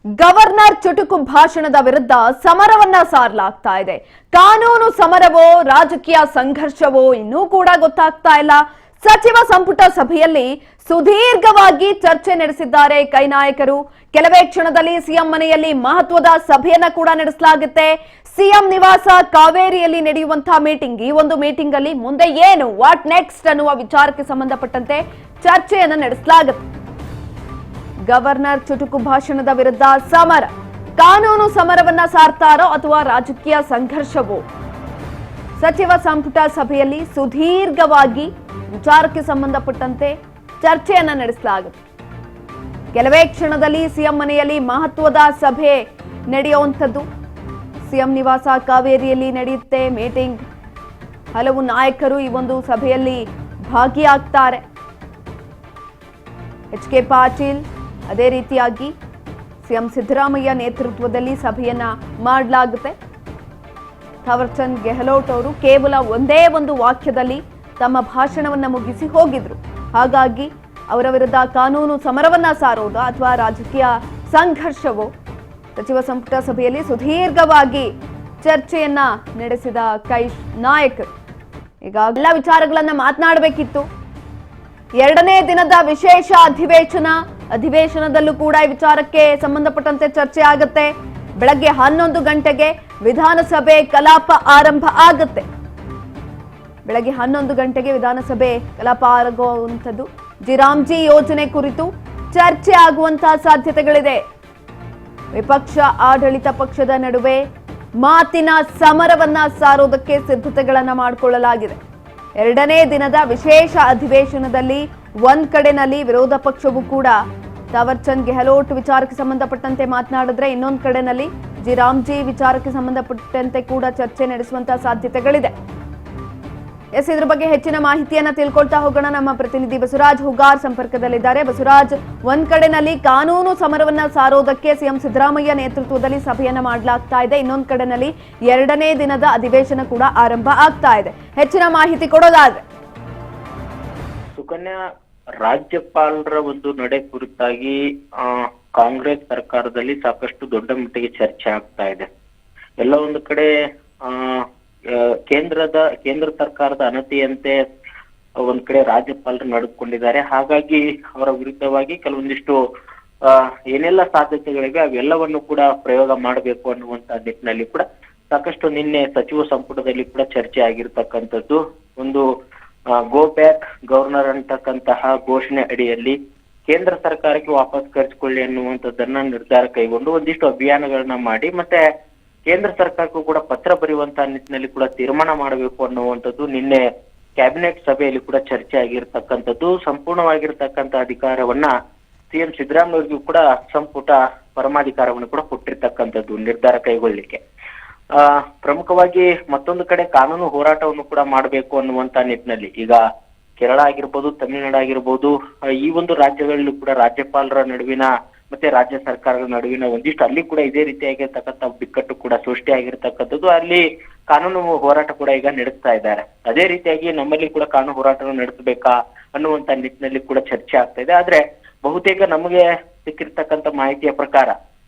Governor ಚುಟುಕು ಭಾಷಣದ ವಿರುದ್ಧ ಸಮರವನ್ನ ಸಾರಲಾಗ್ತಾ ಇದೆ. ಕಾನೂನು ಸಮರವೋ ರಾಜಕೀಯ ಸಂಘರ್ಷವೋ ಇನ್ನೂ ಕೂಡ ಗೊತ್ತಾಗ್ತಾ ಇಲ್ಲ. ಸಚಿವ ಸಂಪುಟ ಸಭೆಯಲ್ಲಿ ಸುದೀರ್ಘವಾಗಿ ಚರ್ಚೆ ನಡೆಸಿದ್ದಾರೆ ಕೈ ನಾಯಕರು. ಕೆಲವೇ ಕ್ಷಣದಲ್ಲಿ ಸಿಎಂ ಮನೆಯಲ್ಲಿ ಮಹತ್ವದ ಸಭೆಯನ್ನ ಕೂಡ ನಡೆಸಲಾಗುತ್ತೆ. ಸಿಎಂ ನಿವಾಸ ಕಾವೇರಿಯಲ್ಲಿ ನಡೆಯುವಂತಹ ಮೀಟಿಂಗ್, ಈ ಒಂದು ಮೀಟಿಂಗ್ ಅಲ್ಲಿ ಮುಂದೆ ಏನು, ವಾಟ್ ನೆಕ್ಸ್ಟ್ ಅನ್ನುವ ವಿಚಾರಕ್ಕೆ ಸಂಬಂಧಪಟ್ಟಂತೆ ಚರ್ಚೆಯನ್ನ ನಡೆಸಲಾಗುತ್ತೆ. ಗವರ್ನರ್ ಚುಟುಕು ಭಾಷಣದ ವಿರುದ್ಧ ಸಮರ, ಕಾನೂನು ಸಮರವನ್ನ ಸಾರ್ತಾರೋ ಅಥವಾ ರಾಜಕೀಯ ಸಂಘರ್ಷವೋ? ಸಚಿವ ಸಂಪುಟ ಸಭೆಯಲ್ಲಿ ಸುದೀರ್ಘವಾಗಿ ವಿಚಾರಕ್ಕೆ ಸಂಬಂಧಪಟ್ಟಂತೆ ಚರ್ಚೆಯನ್ನ ನಡೆಸಲಾಗುತ್ತೆ. ಕೆಲವೇ ಕ್ಷಣದಲ್ಲಿ ಸಿಎಂ ಮನೆಯಲ್ಲಿ ಮಹತ್ವದ ಸಭೆ ನಡೆಯುವಂಥದ್ದು. ಸಿಎಂ ನಿವಾಸ ಕಾವೇರಿಯಲ್ಲಿ ನಡೆಯುತ್ತೆ ಮೀಟಿಂಗ್. ಹಲವು ನಾಯಕರು ಈ ಒಂದು ಸಭೆಯಲ್ಲಿ ಭಾಗಿಯಾಗ್ತಾರೆ. ಎಚ್.ಕೆ. ಪಾಟೀಲ್, ಅದೇ ರೀತಿಯಾಗಿ ಸಿಎಂ ಸಿದ್ದರಾಮಯ್ಯ ನೇತೃತ್ವದಲ್ಲಿ ಸಭೆಯನ್ನ ಮಾಡಲಾಗುತ್ತೆ. ಥಾವರ್ ಚಂದ್ ಗೆಹ್ಲೋಟ್ ಅವರು ಕೇವಲ ಒಂದೇ ಒಂದು ವಾಕ್ಯದಲ್ಲಿ ತಮ್ಮ ಭಾಷಣವನ್ನ ಮುಗಿಸಿ ಹೋಗಿದ್ರು. ಹಾಗಾಗಿ ಅವರ ವಿರುದ್ಧ ಕಾನೂನು ಸಮರವನ್ನ ಸಾರೋದು ಅಥವಾ ರಾಜಕೀಯ ಸಂಘರ್ಷವೋ? ಸಚಿವ ಸಂಪುಟ ಸಭೆಯಲ್ಲಿ ಸುದೀರ್ಘವಾಗಿ ಚರ್ಚೆಯನ್ನ ನಡೆಸಿದ ಕೈ ನಾಯಕರು ಈಗ ಎಲ್ಲ ವಿಚಾರಗಳನ್ನ ಮಾತನಾಡಬೇಕಿತ್ತು. ಎರಡನೇ ದಿನದ ವಿಶೇಷ ಅಧಿವೇಶನದಲ್ಲೂ ಕೂಡ ಈ ವಿಚಾರಕ್ಕೆ ಸಂಬಂಧಪಟ್ಟಂತೆ ಚರ್ಚೆ ಆಗುತ್ತೆ. ಬೆಳಗ್ಗೆ 11 ಗಂಟೆಗೆ ವಿಧಾನಸಭೆ ಕಲಾಪ ಆರಂಭ ಆಗುತ್ತೆ. ಬೆಳಗ್ಗೆ 11 ಗಂಟೆಗೆ ವಿಧಾನಸಭೆ ಕಲಾಪ ಆಗುವಂಥದ್ದು. ಜಿರಾಮ್ಜಿ ಯೋಜನೆ ಕುರಿತು ಚರ್ಚೆ ಆಗುವಂತಹ ಸಾಧ್ಯತೆಗಳಿದೆ. ವಿಪಕ್ಷ ಆಡಳಿತ ಪಕ್ಷದ ನಡುವೆ ಮಾತಿನ ಸಮರವನ್ನ ಸಾರೋದಕ್ಕೆ ಸಿದ್ಧತೆಗಳನ್ನ ಮಾಡಿಕೊಳ್ಳಲಾಗಿದೆ. ಎರಡನೇ ದಿನದ ವಿಶೇಷ ಅಧಿವೇಶನದಲ್ಲಿ ಒಂದ್ ಕಡೆನಲ್ಲಿ ವಿರೋಧ ಪಕ್ಷವೂ ಕೂಡ ಥಾವರ್ ಚಂದ್ ಗೆಹ್ಲೋಟ್ ವಿಚಾರಕ್ಕೆ ಸಂಬಂಧಪಟ್ಟಂತೆ ಮಾತನಾಡಿದ್ರೆ, ಇನ್ನೊಂದು ಕಡೆನಲ್ಲಿ ಜಿರಾಮ್ಜಿ ವಿಚಾರಕ್ಕೆ ಸಂಬಂಧಪಟ್ಟಂತೆ ಕೂಡ ಚರ್ಚೆ ನಡೆಸುವಂತಹ ಸಾಧ್ಯತೆಗಳಿದೆ. ಇದ್ರ ಬಗ್ಗೆ ಹೆಚ್ಚಿನ ಮಾಹಿತಿಯನ್ನ ತಿಳ್ಕೊಳ್ತಾ ಹೋಗೋಣ. ನಮ್ಮ ಪ್ರತಿನಿಧಿ ಬಸವರಾಜ್ ಹುಗಾರ್ ಸಂಪರ್ಕದಲ್ಲಿದ್ದಾರೆ. ಬಸವರಾಜ್, ಒಂದ್ ಕಡೆನಲ್ಲಿ ಕಾನೂನು ಸಮರವನ್ನ ಸಾರೋದಕ್ಕೆ ಸಿಎಂ ಸಿದ್ದರಾಮಯ್ಯ ನೇತೃತ್ವದಲ್ಲಿ ಸಭೆಯನ್ನ ಮಾಡಲಾಗ್ತಾ ಇದೆ. ಇನ್ನೊಂದ್ ಕಡೆನಲ್ಲಿ ಎರಡನೇ ದಿನದ ಅಧಿವೇಶನ ಕೂಡ ಆರಂಭ ಆಗ್ತಾ ಇದೆ. ಹೆಚ್ಚಿನ ಮಾಹಿತಿ ಕೊಡೋದಾದ್ರೆ? ಸುಕನ್ಯಾ, ರಾಜ್ಯಪಾಲರ ಒಂದು ನಡೆ ಕುರಿತಾಗಿ ಕಾಂಗ್ರೆಸ್ ಸರ್ಕಾರದಲ್ಲಿ ಸಾಕಷ್ಟು ದೊಡ್ಡ ಮಟ್ಟಿಗೆ ಚರ್ಚೆ ಆಗ್ತಾ ಇದೆ. ಎಲ್ಲ ಒಂದು ಕಡೆ ಕೇಂದ್ರ ಸರ್ಕಾರದ ಅನತಿಯಂತೆ ಒಂದ್ ಕಡೆ ರಾಜ್ಯಪಾಲರು ನಡೆದುಕೊಂಡಿದ್ದಾರೆ. ಹಾಗಾಗಿ ಅವರ ವಿರುದ್ಧವಾಗಿ ಕೆಲವೊಂದಿಷ್ಟು ಏನೆಲ್ಲ ಸಾಧ್ಯತೆಗಳಿವೆ ಅವೆಲ್ಲವನ್ನು ಕೂಡ ಪ್ರಯೋಗ ಮಾಡಬೇಕು ಅನ್ನುವಂತ ನಿಟ್ಟಿನಲ್ಲಿ ಕೂಡ ಸಾಕಷ್ಟು ನಿನ್ನೆ ಸಚಿವ ಸಂಪುಟದಲ್ಲಿ ಕೂಡ ಚರ್ಚೆ ಆಗಿರ್ತಕ್ಕಂಥದ್ದು. ಒಂದು ಗೋ ಬ್ಯಾಕ್ ಗವರ್ನರ್ ಅಂತಕ್ಕಂತಹ ಘೋಷಣೆ ಅಡಿಯಲ್ಲಿ ಕೇಂದ್ರ ಸರ್ಕಾರಕ್ಕೆ ವಾಪಸ್ ಕರೆಸಿಕೊಳ್ಳಿ ಅನ್ನುವಂಥದ್ದನ್ನ ನಿರ್ಧಾರ ಕೈಗೊಂಡು ಒಂದಿಷ್ಟು ಅಭಿಯಾನಗಳನ್ನ ಮಾಡಿ ಮತ್ತೆ ಕೇಂದ್ರ ಸರ್ಕಾರಕ್ಕೂ ಕೂಡ ಪತ್ರ ಬರೆಯುವಂತಹ ನಿಟ್ಟಿನಲ್ಲಿ ಕೂಡ ತೀರ್ಮಾನ ಮಾಡಬೇಕು ಅನ್ನುವಂಥದ್ದು ನಿನ್ನೆ ಕ್ಯಾಬಿನೆಟ್ ಸಭೆಯಲ್ಲಿ ಕೂಡ ಚರ್ಚೆ ಆಗಿರ್ತಕ್ಕಂಥದ್ದು. ಸಂಪೂರ್ಣವಾಗಿರ್ತಕ್ಕಂಥ ಅಧಿಕಾರವನ್ನ ಸಿಎಂ ಸಿದ್ದರಾಮಯ್ಯಗೂ ಕೂಡ ಸಂಪುಟ ಪರಮಾಧಿಕಾರವನ್ನು ಕೂಡ ಕೊಟ್ಟಿರ್ತಕ್ಕಂಥದ್ದು ನಿರ್ಧಾರ ಕೈಗೊಳ್ಳಿಕ್ಕೆ. ಪ್ರಮುಖವಾಗಿ ಮತ್ತೊಂದು ಕಡೆ ಕಾನೂನು ಹೋರಾಟವನ್ನು ಕೂಡ ಮಾಡಬೇಕು ಅನ್ನುವಂತ ನಿಟ್ಟಿನಲ್ಲಿ ಈಗ ಕೇರಳ ಆಗಿರ್ಬೋದು, ತಮಿಳುನಾಡು ಆಗಿರ್ಬೋದು, ಈ ಒಂದು ರಾಜ್ಯಗಳಲ್ಲೂ ಕೂಡ ರಾಜ್ಯಪಾಲರ ನಡುವಿನ ಮತ್ತೆ ರಾಜ್ಯ ಸರ್ಕಾರಗಳ ನಡುವಿನ ಒಂದಿಷ್ಟು ಅಲ್ಲಿ ಕೂಡ ಇದೇ ರೀತಿಯಾಗಿರ್ತಕ್ಕಂಥ ಬಿಕ್ಕಟ್ಟು ಕೂಡ ಸೃಷ್ಟಿಯಾಗಿರ್ತಕ್ಕಂಥದ್ದು. ಅಲ್ಲಿ ಕಾನೂನು ಹೋರಾಟ ಕೂಡ ಈಗ ನಡೆಸ್ತಾ ಇದ್ದಾರೆ. ಅದೇ ರೀತಿಯಾಗಿ ನಮ್ಮಲ್ಲಿ ಕೂಡ ಕಾನೂನು ಹೋರಾಟವನ್ನು ನಡೆಸಬೇಕಾ ಅನ್ನುವಂತ ನಿಟ್ಟಿನಲ್ಲಿ ಕೂಡ ಚರ್ಚೆ ಆಗ್ತಾ ಇದೆ. ಆದ್ರೆ ಬಹುತೇಕ ನಮಗೆ ಸಿಕ್ಕಿರ್ತಕ್ಕಂಥ ಮಾಹಿತಿಯ ಪ್ರಕಾರ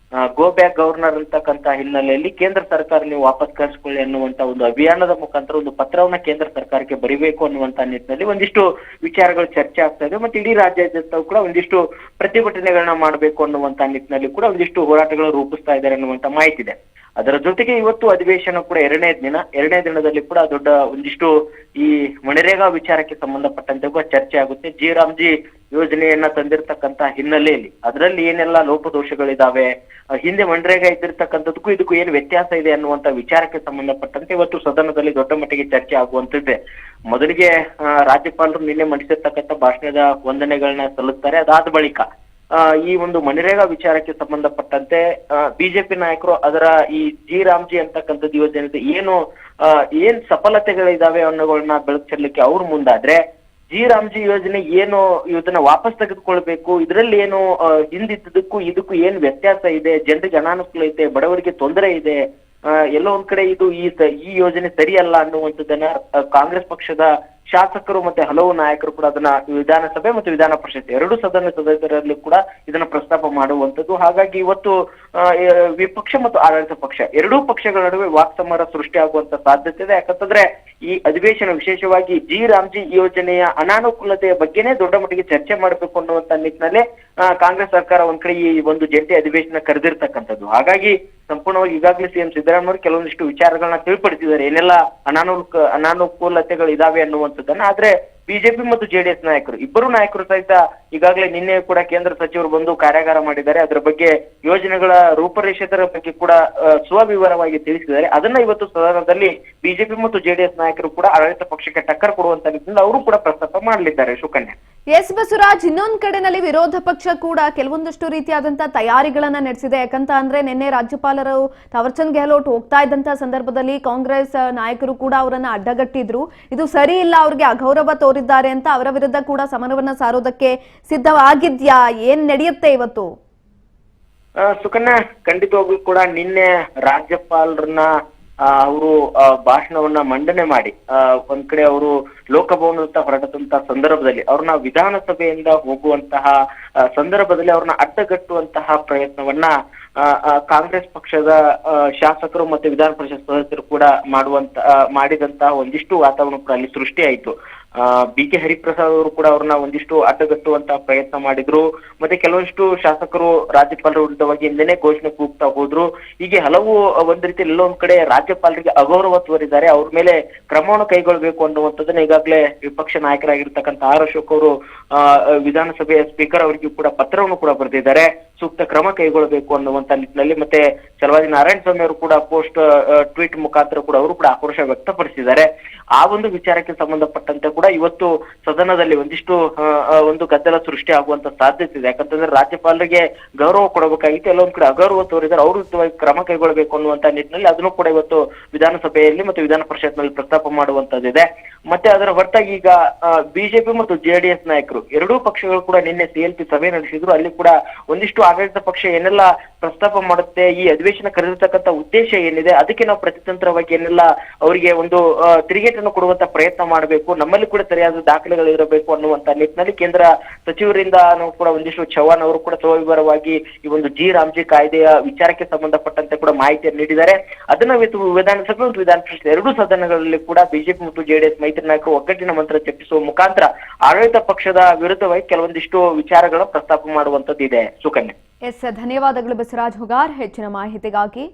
ಗೋ ಬ್ಯಾಕ್ ಗವರ್ನರ್ ಅಂತಕ್ಕಂಥ ಹಿನ್ನೆಲೆಯಲ್ಲಿ ಕೇಂದ್ರ ಸರ್ಕಾರ ನೀವು ವಾಪಸ್ ಕರೆಸಿಕೊಳ್ಳಿ ಅನ್ನುವಂತ ಒಂದು ಅಭಿಯಾನದ ಮುಖಾಂತರ ಒಂದು ಪತ್ರವನ್ನ ಕೇಂದ್ರ ಸರ್ಕಾರಕ್ಕೆ ಬರಿಬೇಕು ಅನ್ನುವಂತ ನಿಟ್ಟಿನಲ್ಲಿ ಒಂದಿಷ್ಟು ವಿಚಾರಗಳು ಚರ್ಚೆ ಆಗ್ತಾ ಇದೆ. ಮತ್ತೆ ಇಡೀ ರಾಜ್ಯಾದ್ಯಂತ ಕೂಡ ಒಂದಿಷ್ಟು ಪ್ರತಿಭಟನೆಗಳನ್ನ ಮಾಡಬೇಕು ಅನ್ನುವಂತ ನಿಟ್ಟಿನಲ್ಲಿ ಕೂಡ ಒಂದಿಷ್ಟು ಹೋರಾಟಗಳು ರೂಪಿಸ್ತಾ ಇದ್ದಾರೆ ಅನ್ನುವಂತ ಮಾಹಿತಿ ಇದೆ. ಅದರ ಜೊತೆಗೆ ಇವತ್ತು ಅಧಿವೇಶನ ಕೂಡ ಎರಡನೇ ದಿನದಲ್ಲಿ ಕೂಡ ದೊಡ್ಡ ಒಂದಿಷ್ಟು ಈ ಮನರೇಗಾ ವಿಚಾರಕ್ಕೆ ಸಂಬಂಧಪಟ್ಟಂತೆ ಕೂಡ ಚರ್ಚೆ ಆಗುತ್ತೆ. ಜಿರಾಮ್ಜಿ ಯೋಜನೆಯನ್ನ ತಂದಿರತಕ್ಕಂತ ಹಿನ್ನೆಲೆಯಲ್ಲಿ ಅದರಲ್ಲಿ ಏನೆಲ್ಲ ಲೋಪದೋಷಗಳಿದಾವೆ, ಹಿಂದೆ ಮನರೇಗಾ ಇದ್ದಿರ್ತಕ್ಕಂಥದಕ್ಕೂ ಇದಕ್ಕೂ ಏನು ವ್ಯತ್ಯಾಸ ಇದೆ ಅನ್ನುವಂತ ವಿಚಾರಕ್ಕೆ ಸಂಬಂಧಪಟ್ಟಂತೆ ಇವತ್ತು ಸದನದಲ್ಲಿ ದೊಡ್ಡ ಮಟ್ಟಿಗೆ ಚರ್ಚೆ ಆಗುವಂತಿದೆ. ಮೊದಲಿಗೆ ರಾಜ್ಯಪಾಲರು ನಿನ್ನೆ ಮಂಡಿಸಿರ್ತಕ್ಕಂಥ ಭಾಷಣದ ವಂದನೆಗಳನ್ನ ಸಲ್ಲಿಸ್ತಾರೆ. ಅದಾದ ಬಳಿಕ ಈ ಒಂದು ಮನರೇಗಾ ವಿಚಾರಕ್ಕೆ ಸಂಬಂಧಪಟ್ಟಂತೆ ಬಿಜೆಪಿ ನಾಯಕರು ಅದರ ಈ ಜಿರಾಮ್ಜಿ ಅಂತಕ್ಕಂಥದ್ದು ಯೋಜನೆ ಏನ್ ಸಫಲತೆಗಳಿದಾವೆ ಅನ್ನೋಗಳನ್ನ ಬೆಳಕು ಚೆಲ್ಲಕ್ಕೆ ಅವ್ರು ಮುಂದಾದ್ರೆ, ಜಿರಾಮ್ಜಿ ಯೋಜನೆ ಏನು ಇದನ್ನ ವಾಪಸ್ ತೆಗೆದುಕೊಳ್ಬೇಕು, ಇದ್ರಲ್ಲಿ ಏನು ಹಿಂದಿದ್ದಕ್ಕೂ ಇದಕ್ಕೂ ಏನ್ ವ್ಯತ್ಯಾಸ ಇದೆ, ಜನರಿಗೆ ಅನಾನುಕೂಲ ಇದೆ, ಬಡವರಿಗೆ ತೊಂದರೆ ಇದೆ, ಎಲ್ಲೋ ಒಂದ್ ಕಡೆ ಇದು ಈ ಯೋಜನೆ ಸರಿಯಲ್ಲ ಅನ್ನುವಂಥದ್ದನ್ನ ಕಾಂಗ್ರೆಸ್ ಪಕ್ಷದ ಶಾಸಕರು ಮತ್ತೆ ಹಲವು ನಾಯಕರು ಕೂಡ ಅದನ್ನ ವಿಧಾನಸಭೆ ಮತ್ತು ವಿಧಾನ ಪರಿಷತ್ ಎರಡು ಸದಸ್ಯರಲ್ಲಿ ಕೂಡ ಇದನ್ನ ಪ್ರಸ್ತಾಪ ಮಾಡುವಂತದ್ದು. ಹಾಗಾಗಿ ಇವತ್ತು ವಿಪಕ್ಷ ಮತ್ತು ಆಡಳಿತ ಪಕ್ಷ ಎರಡೂ ಪಕ್ಷಗಳ ನಡುವೆ ವಾಕ್ಸಮರ ಸೃಷ್ಟಿಯಾಗುವಂತ ಸಾಧ್ಯತೆ ಇದೆ. ಯಾಕಂತಂದ್ರೆ ಈ ಅಧಿವೇಶನ ವಿಶೇಷವಾಗಿ ರಾಮ್ಜಿ ಯೋಜನೆಯ ಅನಾನುಕೂಲತೆಯ ಬಗ್ಗೆನೇ ದೊಡ್ಡ ಮಟ್ಟಿಗೆ ಚರ್ಚೆ ಮಾಡಬೇಕು ಅನ್ನುವಂತ ನಿಟ್ಟಿನಲ್ಲಿ ಕಾಂಗ್ರೆಸ್ ಸರ್ಕಾರ ಒಂದ್ ಕಡೆ ಈ ಒಂದು ಜಂಟಿ ಅಧಿವೇಶನ ಕರೆದಿರ್ತಕ್ಕಂಥದ್ದು. ಹಾಗಾಗಿ ಸಂಪೂರ್ಣವಾಗಿ ಈಗಾಗಲೇ ಸಿಎಂ ಸಿದ್ದರಾಮಯ್ಯ ಅವರು ಕೆಲವೊಂದಿಷ್ಟು ವಿಚಾರಗಳನ್ನ ತಿಳಿಪಡಿಸಿದ್ದಾರೆ, ಏನೆಲ್ಲ ಅನಾನುಕೂಲತೆಗಳು ಇದಾವೆ ಅನ್ನುವಂಥದ್ದನ್ನ. ಆದ್ರೆ ಬಿಜೆಪಿ ಮತ್ತು ಜೆಡಿಎಸ್ ನಾಯಕರು ಇಬ್ಬರು ನಾಯಕರು ಸಹಿತ ಈಗಾಗಲೇ ನಿನ್ನೆ ಕೂಡ ಕೇಂದ್ರ ಸಚಿವರು ಬಂದು ಕಾರ್ಯಾಗಾರ ಮಾಡಿದ್ದಾರೆ. ಅದರ ಬಗ್ಗೆ ಯೋಜನೆಗಳ ರೂಪರೇಷೆಗಳ ಬಗ್ಗೆ ಕೂಡ ಸ್ವವಿವರವಾಗಿ ತಿಳಿಸಿದ್ದಾರೆ. ಅದನ್ನ ಇವತ್ತು ಸದನದಲ್ಲಿ ಬಿಜೆಪಿ ಮತ್ತು ಜೆಡಿಎಸ್ ನಾಯಕರು ಕೂಡ ಆಡಳಿತ ಪಕ್ಷಕ್ಕೆ ಟಕ್ಕರ್ ಕೊಡುವಂತ ನಿಟ್ಟಿನಲ್ಲಿ ಅವರು ಕೂಡ ಪ್ರಸ್ತಾಪ ಮಾಡಲಿದ್ದಾರೆ. ಸುಕನ್ಯಾ. ಎಸ್ ಬಸವರಾಜ್, ಇನ್ನೊಂದ್ ಕಡೆನಲ್ಲಿ ವಿರೋಧ ಪಕ್ಷ ಕೂಡ ಕೆಲವೊಂದಷ್ಟು ರೀತಿಯಾದಂತಹ ತಯಾರಿಗಳನ್ನ ನಡೆಸಿದೆ. ಯಾಕಂತ ಅಂದ್ರೆ ನಿನ್ನೆ ರಾಜ್ಯಪಾಲರು ಥಾವರ್ಚಂದ್ ಗೆಹ್ಲೋಟ್ ಹೋಗ್ತಾ ಇದ್ದಂತಹ ಸಂದರ್ಭದಲ್ಲಿ ಕಾಂಗ್ರೆಸ್ ನಾಯಕರು ಕೂಡ ಅವರನ್ನ ಅಡ್ಡಗಟ್ಟಿದ್ರು. ಇದು ಸರಿ ಇಲ್ಲ, ಅವ್ರಿಗೆ ಅಗೌರವ ತೋರಿದ್ದಾರೆ ಅಂತ ಅವರ ವಿರುದ್ಧ ಕೂಡ ಸಮರವನ್ನ ಸಾರೋದಕ್ಕೆ ಸಿದ್ಧವಾಗಿದ್ಯಾ? ಏನ್ ನಡೆಯುತ್ತೆ ಇವತ್ತು? ಸುಕನ್ಯಾ, ಖಂಡಿತವಾಗ್ಲೂ ಕೂಡ ನಿನ್ನೆ ರಾಜ್ಯಪಾಲರನ್ನ ಅವರು ಭಾಷಣವನ್ನ ಮಂಡನೆ ಮಾಡಿ ಒಂದ್ ಕಡೆ ಅವರು ಲೋಕಭವನದತ್ತ ಹೊರಟಂತ ಸಂದರ್ಭದಲ್ಲಿ ಅವ್ರನ್ನ ವಿಧಾನಸಭೆಯಿಂದ ಹೋಗುವಂತಹ ಸಂದರ್ಭದಲ್ಲಿ ಅವ್ರನ್ನ ಅಡ್ಡಗಟ್ಟುವಂತಹ ಪ್ರಯತ್ನವನ್ನ ಕಾಂಗ್ರೆಸ್ ಪಕ್ಷದ ಶಾಸಕರು ಮತ್ತೆ ವಿಧಾನ ಪರಿಷತ್ ಸದಸ್ಯರು ಕೂಡ ಮಾಡಿದಂತಹ ಒಂದಿಷ್ಟು ವಾತಾವರಣ ಕೂಡ ಅಲ್ಲಿ ಸೃಷ್ಟಿಯಾಯಿತು. ಬಿ.ಕೆ. ಹರಿಪ್ರಸಾದ್ ಅವರು ಕೂಡ ಅವ್ರನ್ನ ಒಂದಿಷ್ಟು ಅಡ್ಡಗಟ್ಟುವಂತಹ ಪ್ರಯತ್ನ ಮಾಡಿದ್ರು. ಮತ್ತೆ ಕೆಲವೊಂದಿಷ್ಟು ಶಾಸಕರು ರಾಜ್ಯಪಾಲರ ವಿರುದ್ಧವಾಗಿ ಹಿಂದೆನೆ ಘೋಷಣೆ ಕೂಗ್ತಾ ಹೋದ್ರು. ಹೀಗೆ ಹಲವು ಒಂದ್ ರೀತಿ ಎಲ್ಲೊಂದ್ ಕಡೆ ರಾಜ್ಯಪಾಲರಿಗೆ ಅಗೌರವ ತೋರಿದ್ದಾರೆ, ಅವ್ರ ಮೇಲೆ ಕ್ರಮವನ್ನು ಕೈಗೊಳ್ಳಬೇಕು ಅನ್ನುವಂಥದ್ದನ್ನ ಈಗಾಗಲೇ ವಿಪಕ್ಷ ನಾಯಕರಾಗಿರ್ತಕ್ಕಂಥ ಆರ್ ಅಶೋಕ್ ಅವರು ವಿಧಾನಸಭೆಯ ಸ್ಪೀಕರ್ ಅವರಿಗೂ ಕೂಡ ಪತ್ರವನ್ನು ಕೂಡ ಬರೆದಿದ್ದಾರೆ, ಸೂಕ್ತ ಕ್ರಮ ಕೈಗೊಳ್ಳಬೇಕು ಅನ್ನುವಂತ ನಿಟ್ಟಿನಲ್ಲಿ. ಮತ್ತೆ ಚಲವಾದಿ ನಾರಾಯಣ ಸ್ವಾಮಿ ಅವರು ಕೂಡ ಟ್ವೀಟ್ ಮುಖಾಂತರ ಕೂಡ ಅವರು ಕೂಡ ಆಕ್ರೋಶ ವ್ಯಕ್ತಪಡಿಸಿದ್ದಾರೆ. ಆ ಒಂದು ವಿಚಾರಕ್ಕೆ ಸಂಬಂಧಪಟ್ಟಂತೆ ಕೂಡ ಇವತ್ತು ಸದನದಲ್ಲಿ ಒಂದು ಗದ್ದಲ ಸೃಷ್ಟಿ ಆಗುವಂತ ಸಾಧ್ಯತೆ ಇದೆ. ಯಾಕಂತಂದ್ರೆ ರಾಜ್ಯಪಾಲರಿಗೆ ಗೌರವ ಕೊಡಬೇಕಾಗಿತ್ತು, ಎಲ್ಲೊಂದ್ ಕಡೆ ಅಗೌರವ ತೋರಿದರೆ ಅವ್ರ ವಿರುದ್ಧವಾಗಿ ಕ್ರಮ ಕೈಗೊಳ್ಳಬೇಕು ಅನ್ನುವಂತ ನಿಟ್ಟಿನಲ್ಲಿ ಅದನ್ನು ಕೂಡ ಇವತ್ತು ವಿಧಾನಸಭೆಯಲ್ಲಿ ಮತ್ತು ವಿಧಾನ ಪರಿಷತ್ ನಲ್ಲಿ ಪ್ರಸ್ತಾಪ ಮಾಡುವಂತದ್ದಿದೆ. ಮತ್ತೆ ಅದರ ಹೊರತಾಗಿ ಈಗ ಬಿಜೆಪಿ ಮತ್ತು ಜೆಡಿಎಸ್ ನಾಯಕರು ಎರಡೂ ಪಕ್ಷಗಳು ಕೂಡ ನಿನ್ನೆ ಸಿಎಲ್ಪಿ ಸಭೆ ನಡೆಸಿದ್ರು. ಅಲ್ಲಿ ಕೂಡ ಒಂದಿಷ್ಟು ಆಡಳಿತ ಪಕ್ಷ ಏನೆಲ್ಲ ಪ್ರಸ್ತಾಪ ಮಾಡುತ್ತೆ, ಈ ಅಧಿವೇಶನ ಕರೆದಿರ್ತಕ್ಕಂಥ ಉದ್ದೇಶ ಏನಿದೆ, ಅದಕ್ಕೆ ನಾವು ಪ್ರತಿತಂತ್ರವಾಗಿ ಏನೆಲ್ಲ ಅವರಿಗೆ ಒಂದು ತಿರುಗೇಟನ್ನು ಕೊಡುವಂತ ಪ್ರಯತ್ನ ಮಾಡಬೇಕು, ನಮ್ಮಲ್ಲಿ ಕೂಡ ಸರಿಯಾದ ದಾಖಲೆಗಳು ಇರಬೇಕು ಅನ್ನುವಂತ ನಿಟ್ಟಿನಲ್ಲಿ ಕೇಂದ್ರ ಸಚಿವರಿಂದ ಕೂಡ ಒಂದಿಷ್ಟು ಚವ್ಹಾಣ್ ಅವರು ಕೂಡ ಸವಿವರವಾಗಿ ಈ ಒಂದು ರಾಮ್ಜಿ ಕಾಯ್ದೆಯ ವಿಚಾರಕ್ಕೆ ಸಂಬಂಧಪಟ್ಟಂತೆ ಕೂಡ ಮಾಹಿತಿಯನ್ನು ನೀಡಿದ್ದಾರೆ. ಅದನ್ನ ವಿಧಾನಸಭೆ ಮತ್ತು ವಿಧಾನ ಪರಿಷತ್ ಎರಡೂ ಸದನಗಳಲ್ಲಿ ಕೂಡ ಬಿಜೆಪಿ ಮತ್ತು ಜೆಡಿಎಸ್ ಮೈತ್ರಿ ನಾಯಕರು ಒಗ್ಗಟ್ಟಿನ ಮಂತ್ರ ಜಪಿಸುವ ಮುಖಾಂತರ ಆಡಳಿತ ಪಕ್ಷದ ವಿರುದ್ಧವಾಗಿ ಕೆಲವೊಂದಿಷ್ಟು ವಿಚಾರಗಳ ಪ್ರಸ್ತಾಪ ಮಾಡುವಂತದ್ದು ಇದೆ. ಸುಕನ್ಯಾ. ಎಸ್, ಧನ್ಯವಾದಗಳು ಬಸವರಾಜ್ ಹುಗಾರ್ ಹೆಚ್ಚಿನ ಮಾಹಿತಿಗಾಗಿ.